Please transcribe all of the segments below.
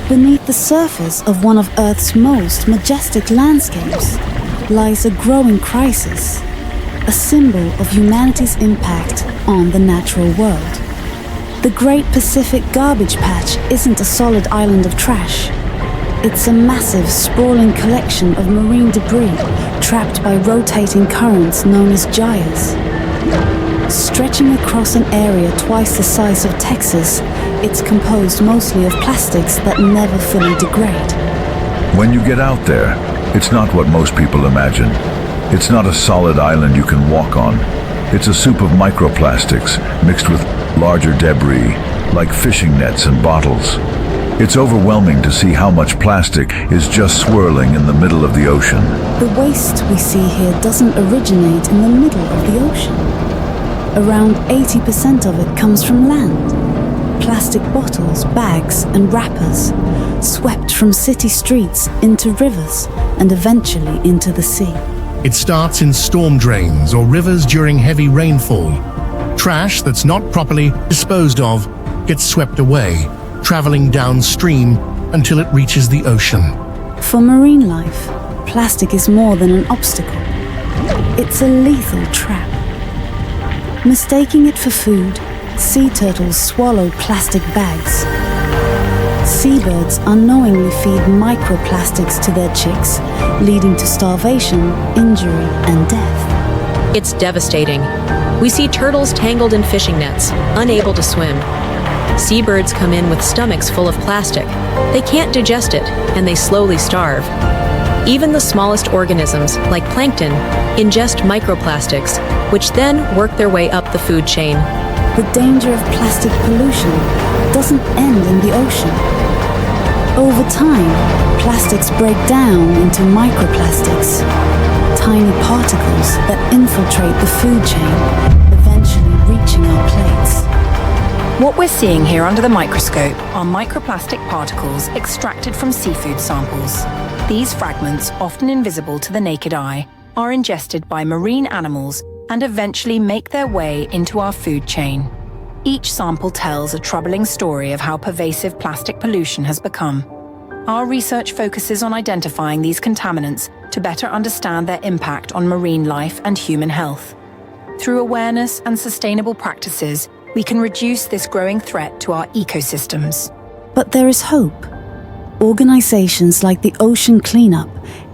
Beneath the surface of one of Earth's most majestic landscapes lies a growing crisis, a symbol of humanity's impact on the natural world. The Great Pacific Garbage Patch isn't a solid island of trash. It's a massive, sprawling collection of marine debris trapped by rotating currents known as gyres. Stretching across an area twice the size of Texas, it's composed mostly of plastics that never fully degrade. When you get out there, it's not what most people imagine. It's not a solid island you can walk on. It's a soup of microplastics mixed with larger debris, like fishing nets and bottles. It's overwhelming to see how much plastic is just swirling in the middle of the ocean. The waste we see here doesn't originate in the middle of the ocean. Around 80% of it comes from land. Plastic bottles, bags, and wrappers, swept from city streets into rivers and eventually into the sea. It starts in storm drains or rivers during heavy rainfall. Trash that's not properly disposed of gets swept away, traveling downstream until it reaches the ocean. For marine life, plastic is more than an obstacle. It's a lethal trap. Mistaking it for food, sea turtles swallow plastic bags. Seabirds unknowingly feed microplastics to their chicks, leading to starvation, injury, and death. It's devastating. We see turtles tangled in fishing nets, unable to swim. Seabirds come in with stomachs full of plastic. They can't digest it, and they slowly starve. Even the smallest organisms, like plankton, ingest microplastics, which then work their way up the food chain. The danger of plastic pollution doesn't end in the ocean. Over time, plastics break down into microplastics, tiny particles that infiltrate the food chain, eventually reaching our plates. What we're seeing here under the microscope are microplastic particles extracted from seafood samples. These fragments, often invisible to the naked eye, are ingested by marine animals and eventually make their way into our food chain. Each sample tells a troubling story of how pervasive plastic pollution has become. Our research focuses on identifying these contaminants to better understand their impact on marine life and human health. Through awareness and sustainable practices, we can reduce this growing threat to our ecosystems. But there is hope. Organizations like the Ocean Cleanup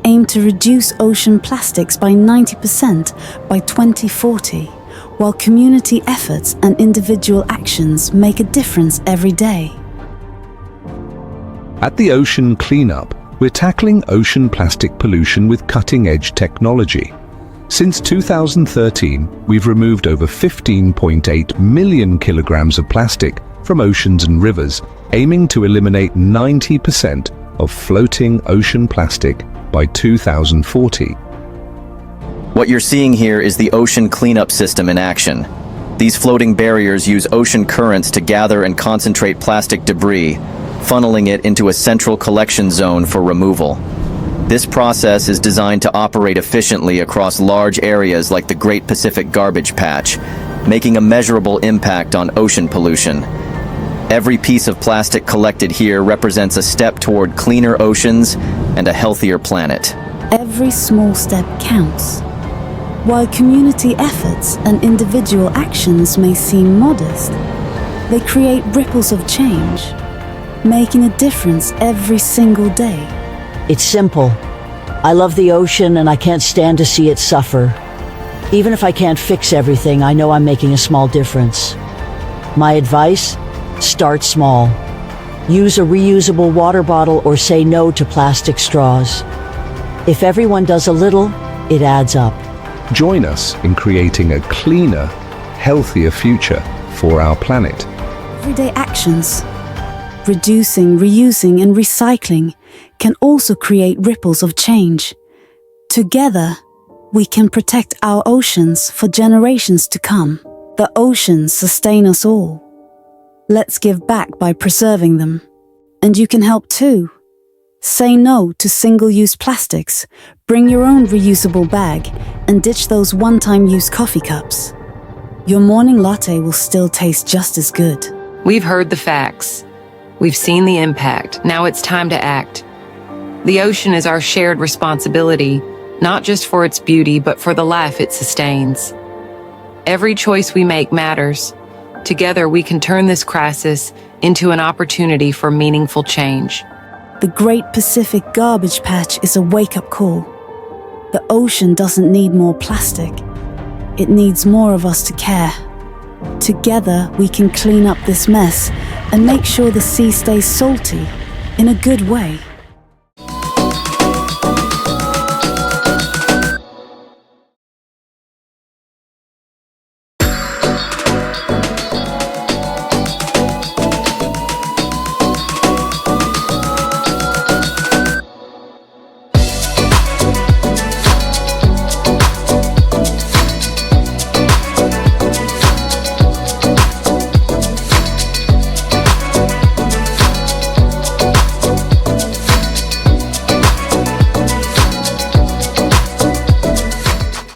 aim to reduce ocean plastics by 90% by 2040, while community efforts and individual actions make a difference every day. At the Ocean Cleanup, we're tackling ocean plastic pollution with cutting-edge technology. Since 2013, we've removed over 15.8 million kilograms of plastic from oceans and rivers, aiming to eliminate 90% of floating ocean plastic by 2040. What you're seeing here is the ocean cleanup system in action. These floating barriers use ocean currents to gather and concentrate plastic debris, funneling it into a central collection zone for removal. This process is designed to operate efficiently across large areas like the Great Pacific Garbage Patch, making a measurable impact on ocean pollution. Every piece of plastic collected here represents a step toward cleaner oceans and a healthier planet. Every small step counts. While community efforts and individual actions may seem modest, they create ripples of change, making a difference every single day. It's simple. I love the ocean and I can't stand to see it suffer. Even if I can't fix everything, I know I'm making a small difference. My advice? Start small. Use a reusable water bottle or say no to plastic straws. If everyone does a little, it adds up. Join us in creating a cleaner, healthier future for our planet. Everyday actions, reducing, reusing, and recycling, can also create ripples of change. Together, we can protect our oceans for generations to come. The oceans sustain us all. Let's give back by preserving them. And you can help too. Say no to single-use plastics, bring your own reusable bag, and ditch those one-time use coffee cups. Your morning latte will still taste just as good. We've heard the facts. We've seen the impact. Now it's time to act. The ocean is our shared responsibility, not just for its beauty, but for the life it sustains. Every choice we make matters. Together, we can turn this crisis into an opportunity for meaningful change. The Great Pacific Garbage Patch is a wake-up call. The ocean doesn't need more plastic. It needs more of us to care. Together, we can clean up this mess and make sure the sea stays salty in a good way.